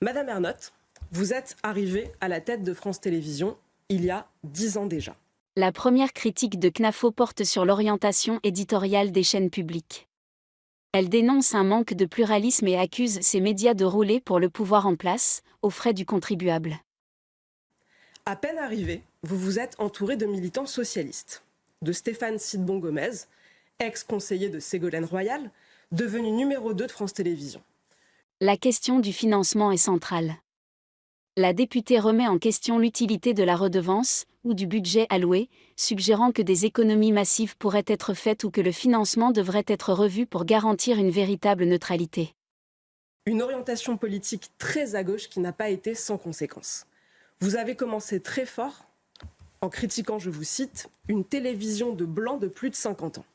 Madame Ernotte, vous êtes arrivée à la tête de France Télévisions il y a 10 ans déjà. La première critique de CNAFO porte sur l'orientation éditoriale des chaînes publiques. Elle dénonce un manque de pluralisme et accuse ces médias de rouler pour le pouvoir en place, aux frais du contribuable. À peine arrivé, vous vous êtes entouré de militants socialistes. De Stéphane Sidbon-Gomez, ex-conseiller de Ségolène Royal, devenu numéro 2 de France Télévisions. La question du financement est centrale. La députée remet en question l'utilité de la redevance ou du budget alloué, suggérant que des économies massives pourraient être faites ou que le financement devrait être revu pour garantir une véritable neutralité. Une orientation politique très à gauche qui n'a pas été sans conséquences. Vous avez commencé très fort en critiquant, je vous cite, une télévision de blancs de plus de 50 ans.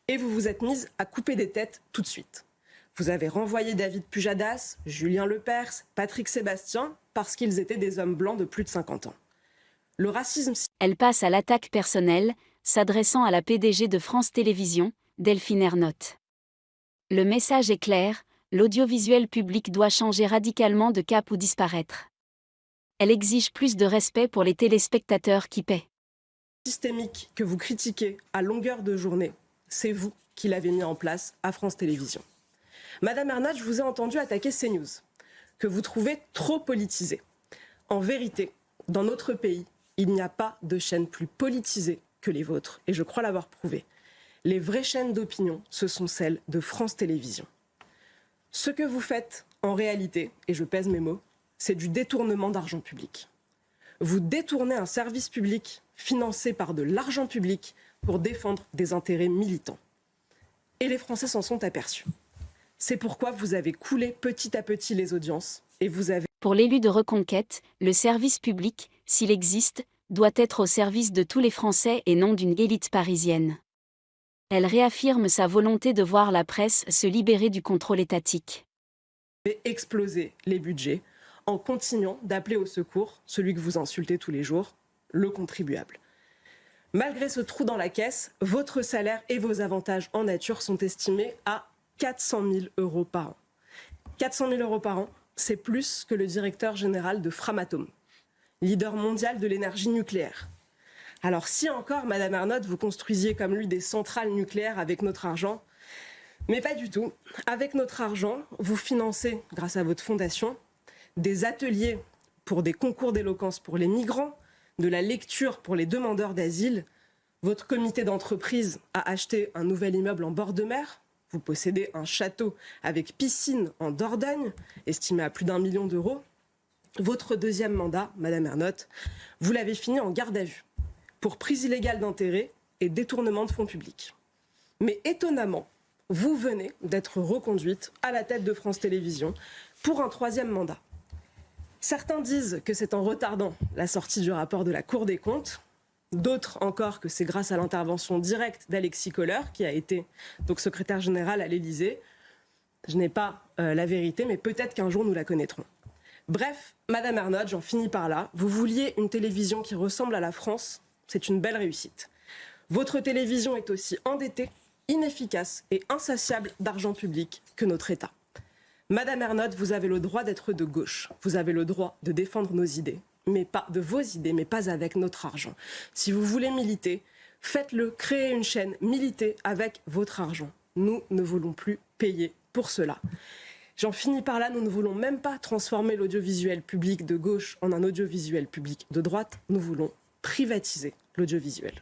Et vous vous êtes mise à couper des têtes tout de suite. Vous avez renvoyé David Pujadas, Julien Lepers, Patrick Sébastien, parce qu'ils étaient des hommes blancs de plus de 50 ans. Le racisme... Elle passe à l'attaque personnelle, s'adressant à la PDG de France Télévisions, Delphine Ernotte. Le message est clair, l'audiovisuel public doit changer radicalement de cap ou disparaître. Elle exige plus de respect pour les téléspectateurs qui paient. Systémique que vous critiquez à longueur de journée, c'est vous qui l'avez mis en place à France Télévisions. Madame Ernotte, je vous ai entendu attaquer CNews, que vous trouvez trop politisée. En vérité, dans notre pays, il n'y a pas de chaîne plus politisée que les vôtres, et je crois l'avoir prouvé. Les vraies chaînes d'opinion, ce sont celles de France Télévisions. Ce que vous faites, en réalité, et je pèse mes mots, c'est du détournement d'argent public. Vous détournez un service public financé par de l'argent public pour défendre des intérêts militants. Et les Français s'en sont aperçus. C'est pourquoi vous avez coulé petit à petit les audiences et vous avez... Pour l'élu de Reconquête, le service public, s'il existe, doit être au service de tous les Français et non d'une élite parisienne. Elle réaffirme sa volonté de voir la presse se libérer du contrôle étatique. Vous avez explosé les budgets en continuant d'appeler au secours celui que vous insultez tous les jours, le contribuable. Malgré ce trou dans la caisse, votre salaire et vos avantages en nature sont estimés à 400 000 € par an. 400 000 € par an, c'est plus que le directeur général de Framatome, leader mondial de l'énergie nucléaire. Alors si encore, Madame Ernotte, vous construisiez comme lui des centrales nucléaires avec notre argent, mais pas du tout. Avec notre argent, vous financez, grâce à votre fondation, des ateliers pour des concours d'éloquence pour les migrants, de la lecture pour les demandeurs d'asile. Votre comité d'entreprise a acheté un nouvel immeuble en bord de mer. Vous possédez un château avec piscine en Dordogne, estimé à plus d'1 million d'euros. Votre deuxième mandat, Madame Ernotte, vous l'avez fini en garde à vue pour prise illégale d'intérêt et détournement de fonds publics. Mais étonnamment, vous venez d'être reconduite à la tête de France Télévisions pour un troisième mandat. Certains disent que c'est en retardant la sortie du rapport de la Cour des comptes. D'autres encore que c'est grâce à l'intervention directe d'Alexis Kohler, qui a été donc secrétaire général à l'Élysée. Je n'ai pas la vérité, mais peut-être qu'un jour nous la connaîtrons. Bref, Madame Ernotte, j'en finis par là. Vous vouliez une télévision qui ressemble à la France. C'est une belle réussite. Votre télévision est aussi endettée, inefficace et insatiable d'argent public que notre État. Madame Ernotte, vous avez le droit d'être de gauche. Vous avez le droit de défendre nos idées. Mais pas de vos idées, mais pas avec notre argent. Si vous voulez militer, faites-le, créez une chaîne, militez avec votre argent. Nous ne voulons plus payer pour cela. J'en finis par là, nous ne voulons même pas transformer l'audiovisuel public de gauche en un audiovisuel public de droite. Nous voulons privatiser l'audiovisuel.